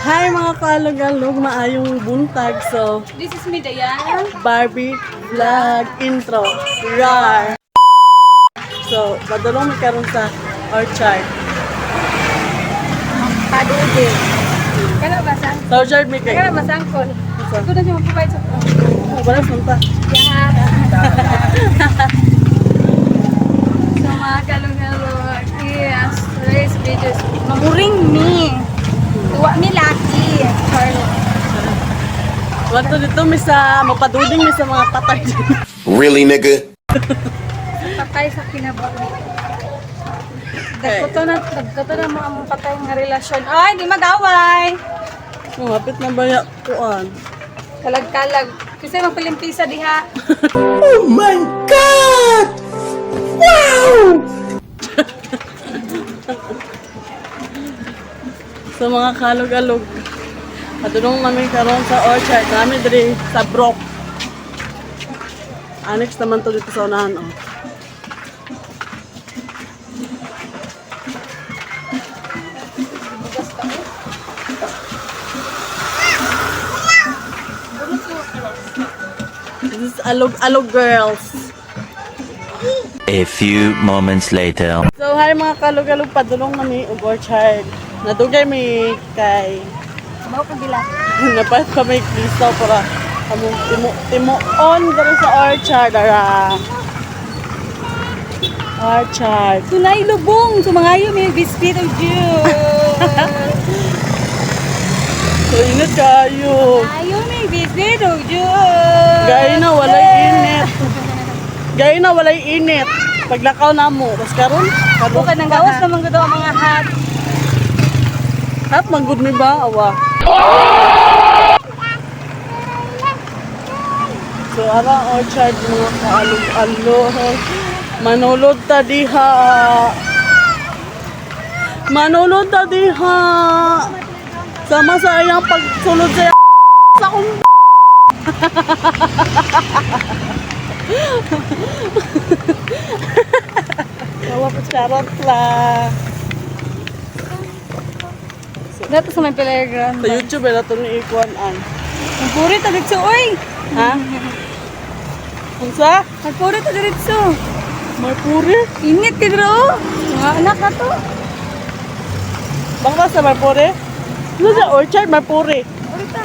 Hi mga kalog-alog, maayong buntag. So, This is me, Dayan. Barbie vlog intro. Rar! So, padulong may karoon sa orchard. Padude. Kaya ba sang? Sa orchard may kayo. Kaya ba sang call? Sa? Ito na siya mag-provide sa Wala sunta. Yeah. So mga kalong-alog, yes, today's video is mamuring me. Tuwa mi laki. Wato dito may sa, mapaduding may sa mga patay. Really, nigga? Patay sa kinabuhi. Dagkoto na mga patay nga relasyon. Ay, di mag-away. Hapit na ba ya kuan? Kalag-kalag. Kasi magpilimpisa diha. Oh my God! Wow! So mga kalog-alog, padulong namin karoon sa orchard namin diri sa Brook. Annex naman to dito sa unahan. Oh. This is Alog-alog girls. A few moments later. So hi mga kalog-alog, padulong namin og orchard. Nadugay mi kay Bawa ka dila. napat pa may kristaw para among timo-on diri sa orchard ara. Orchard. Tunay lubong. Sumangayo may biscuit of juice. So init kayo. Ayaw may biscuit of juice. Gay na walay init. Gay na walay init. Paglakaw na mo. Tapos karon? Bukan ng gawas naman ko ang mga hat. Hat, manggod mi ba? Awa. So ara orchard mga kaalog-alog. Manulod ta diha. Manulod ta diha. Sama sa iyang pagsulod sa sa kong Kawa pa charot lang. Dato sa may playground. Sa YouTube ay nato ni ikuan an. Ang puri ta dito, oy. Ha? Unsa? Ang puri ta dito. May puri? Init ka dito. Mga anak na to. Bangka sa may puri? Ano sa orchard may puri? Puri ta.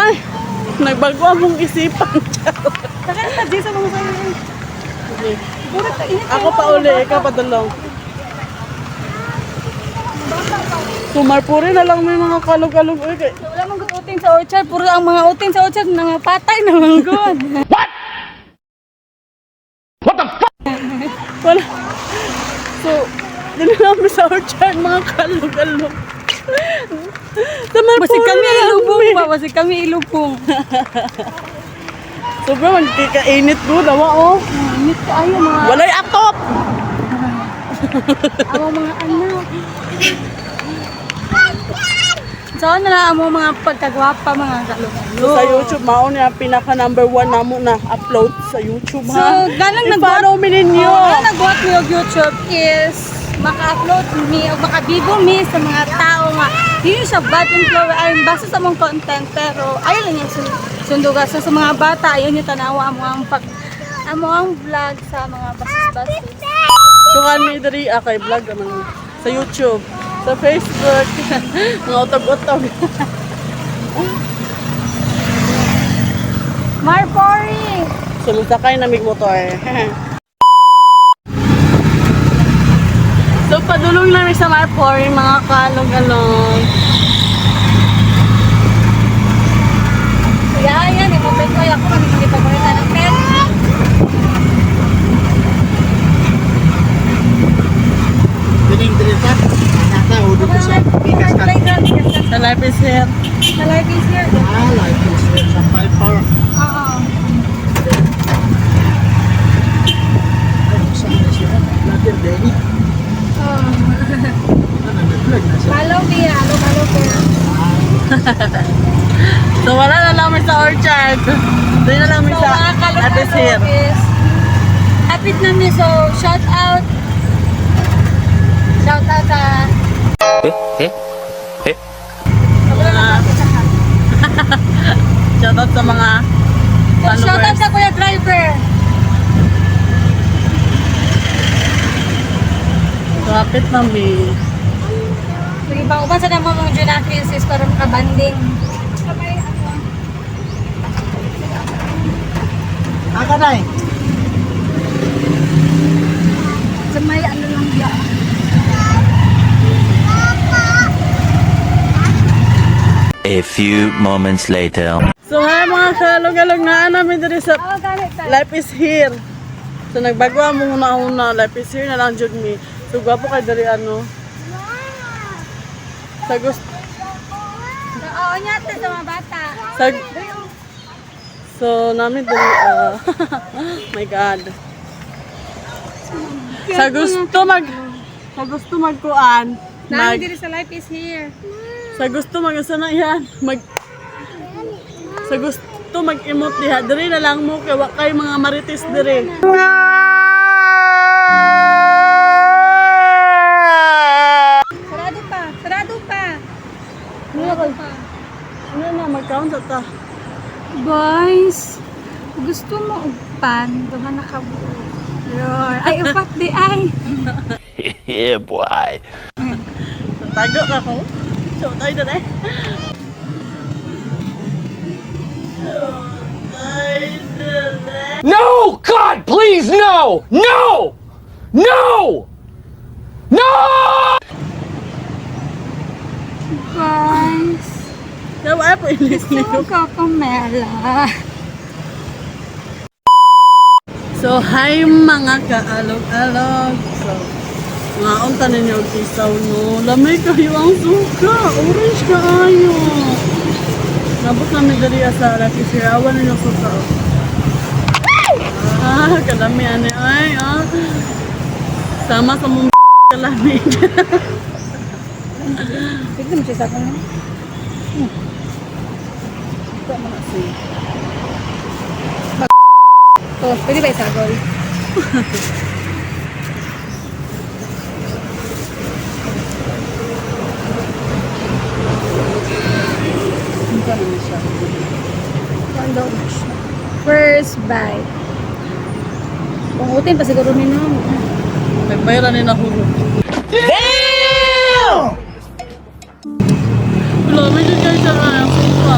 Ay! Nagbago among isipan. Saka ta di sa mga sayo. Okay. Puri ta init. Ako pa uli, ikaw pa dulong. So may puri na lang may mga kalog-alog. Uy, kay- Wala mang good uting sa orchard. Puro ang mga uting sa orchard mga patay na mga good. Wala. So, dili namin sa orchard mga kalog-alog. Tamar Basig kami puri na ilubong lang, ba? Basig kami ilubong. Sobrang magkikainit doon, awa oh. Init ka ayo mga Walay atop! ang mga anak. Saan na lang mo mga pagkagwapa mga kalungan. So, sa YouTube, mao niya pinaka number 1 namo na upload sa YouTube So, ha. ganang I-follow mi ninyo. nagbuhat mi og YouTube is maka-upload mi o makabibo mi sa mga tao nga hindi siya bad influence ay basta sa mong content pero ayaw lang yung sunduga sa mga bata ayaw niyo tanawa ang vlog sa mga basis-basis. So, kami diri kay vlog naman sa YouTube, sa Facebook, mga utog-utog. Marpori! Sulusakay na mig motor. So, padulong namin sa Marpori, mga kalog-alog. Kaya yan, ipapit ko ako kami hindi pa ko rin ng pen. Dining-dining ka? Nata, o dito sa Pikas ka? The life is here. The life is here. Ah, like this. Sa 5 power. Oo. Ay, saan na siya? Latin Denny. Oo. Nag-vlog na siya. Follow me, follow ko. So, wala na lang kami sa orchard. Doon na lang kami So, sa mga life is here. kalungan is hapit na mi. So, shout out. Shout out Shoutout sa mga Shout out followers. sa Kuya Driver. Kapit na mi. Sige ba, uban sa naman mga Junakis is para makabanding. Aka na eh. Sa may ano lang yan. A few moments later. So hi mga kalog-alog na namin dito sa Oh, galit ka. Life is Here. So nagbago mo una Life is Here na lang jud mi. So gwapo kay diri ano. Sa gusto Oo, nyate sa mga bata. sa So namin diri my god. Sa gusto magkuan Namin mag diri sa Life is Here. sa gusto mag-asana yan sa gusto mag-emote diha diri na lang mo kay wa kay mga marites diri. Sarado pa, sarado pa. Ano na mag-count ta. Boys, gusto mo upan, duha na ka ay, upat di ay. Yeah, boy. Tago ka ko. So tayo na eh. No! God, please, no! No! No! No! Guys, Dawa po ilis gusto ka Pamela. So, hi mga kaalog-alog. So, mga unta ninyo og isaw no. Lamay kayo ang suka. Orange kaayo. Nabot namin dali sa Lucky Sirawan ninyo suka. Kalami ani ay. Sama sa mong kalami. Pwede mo siya sa akin. Ito mga si. Oh, pwede ba isagol? Ito naman siya. First bite. Pangutin pa siguro ni no. Nagbayaran ni nahulog. Damn! Wala, may dyan kayo siya nga. Suka.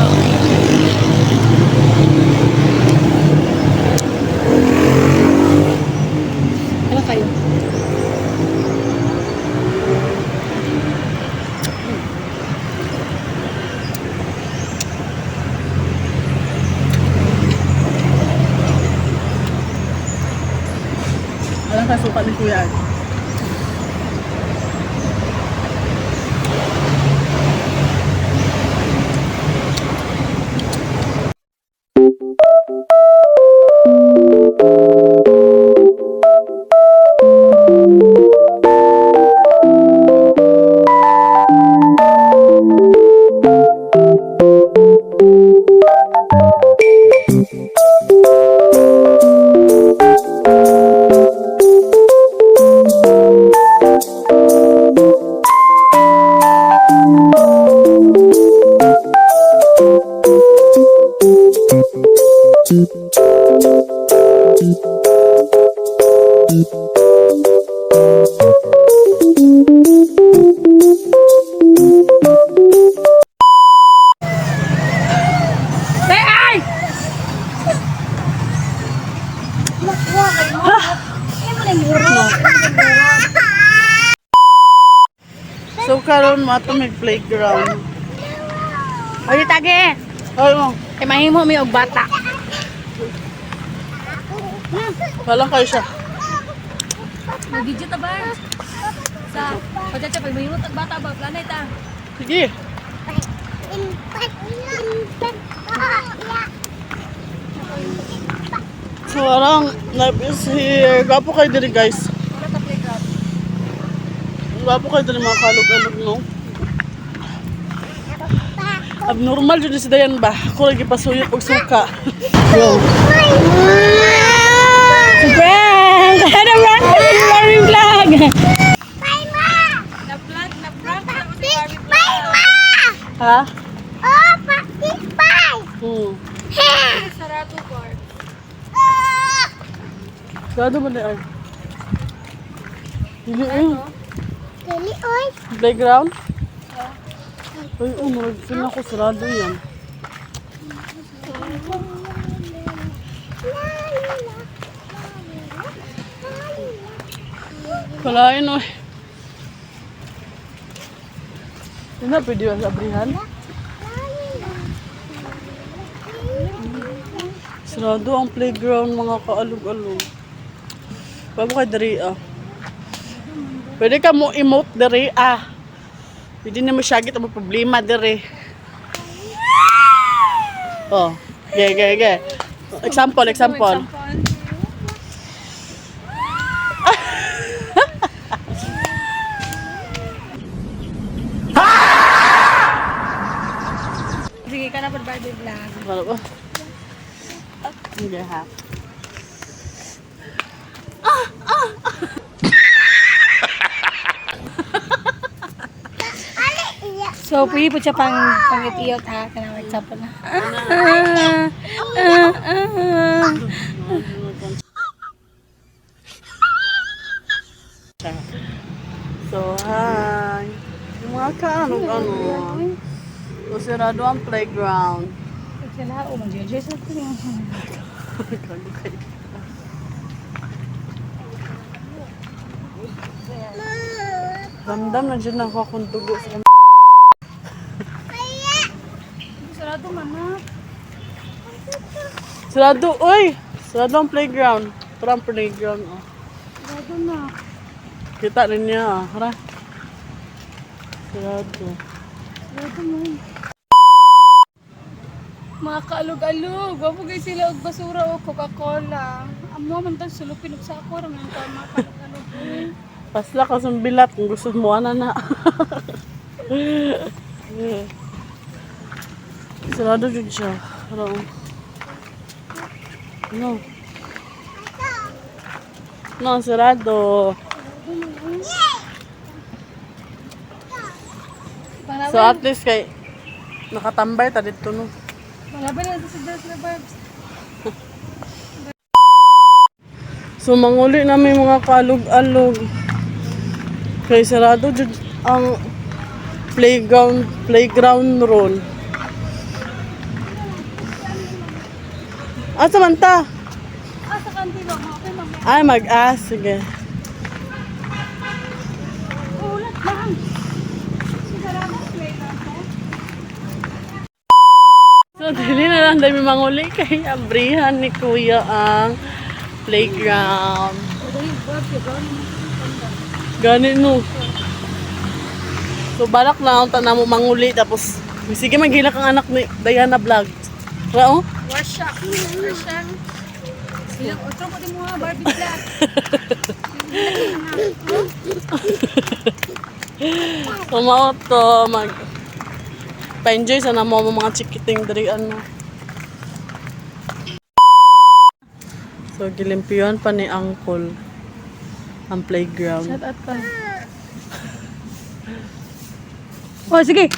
Ano kayo? Alam ka suka ni Kuya. So karon mo ato may playground. Oy, tage. Ay mo, Kay mahimo mi og bata. walang kayo siya. Nagidyo ta ba? Sa pagdata pag mahimo og bata ba planay ta. Sige. So arang life is here. Gwapo kayo diri guys. Wala ta playground. Gwapo kayo diri mga kalog-alog no. Abnormal jud si Dayan ba? Ako lagi pasuyok og suka. Prank! Ano prank? Barbie vlog! Ha? Oh, pakis pa! Sarado Park. Sarado ba na ay? Dili eh. Playground? Ay, maragsin ako. Sarado yan. Kalain o. Hindi na pwede yung sabrihan. Sarado ang playground, mga kaalog-alog. Paano kayo dari ah? Pwede ka mo emote dari ah. Pwede na masyagit ang problema dari. Oh, ge. Example. Sige ka na Barbie vlog. Ano ba? Sige ha. So, pwede po siya pang-itiyot ha. Kanang example na. So, hi. Yung mga kaano. So, sarado ang playground. Sila, mag-judge sa ito. Ramdam na dyan ako akong tugo sa Sarado man na. Sarado, oy! Sarado ang playground. Parang playground, oh. Sarado na. Kita rin niya, ah. Hara. Sarado. Sarado man. Mga kaalog-alog. Wapo kayo sila og basura o Coca-Cola. Amo man tan sulupin og sako ra man ta mga kaalog-alog. Pasla ka sa bilat kung gusto mo, ana na. Sarado dyan siya. Hara, oh. No. No, sarado. So at least kay nakatambay ta dito no. Malaban na sa Barbs. So manguli namin mga kalog-alog. Kay sarado jud ang playground roll. Asa man ta? Sa kanto mo. Okay, mamaya. Ay mag-as sige. Ulat lang. Sarado playground ko. So dili na lang dami manguli kay abrihan ni Kuya ang playground. Gani no. So balak na ang tanamo manguli tapos sige maghilak ang anak ni Diana Vlog. Rao? Washa. Sila otro ko din mga Barbie vlog. Kumao to pa-enjoy sana mo mga chikiting diri ano. So gilimpiyon pa ni Uncle ang playground. Shout out ka. Oh, sige.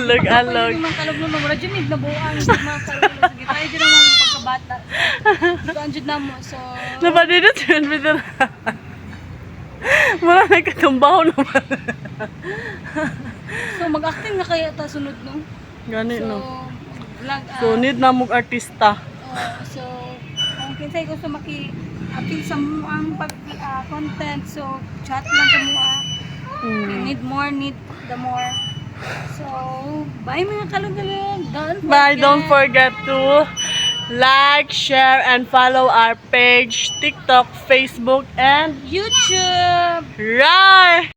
Alog-alog. Hindi man kalog naman. Wala dyan nabuang. Mga kalog. Sige, tayo dyan naman pagkabata. Ito ang dyan na mo. So, Napadidot yun, Peter. Wala na katumbaho naman. mag-acting na kaya ta sunod no? Gani So, no. vlog, So need na mong artista. so, kung kinsay gusto maki-appeal sa mo ang content, so, chat lang sa mo Need more, need the more. So, bye mga kalog-kalog. Bye, don't forget to like, share, and follow our page, TikTok, Facebook, and YouTube! Rar!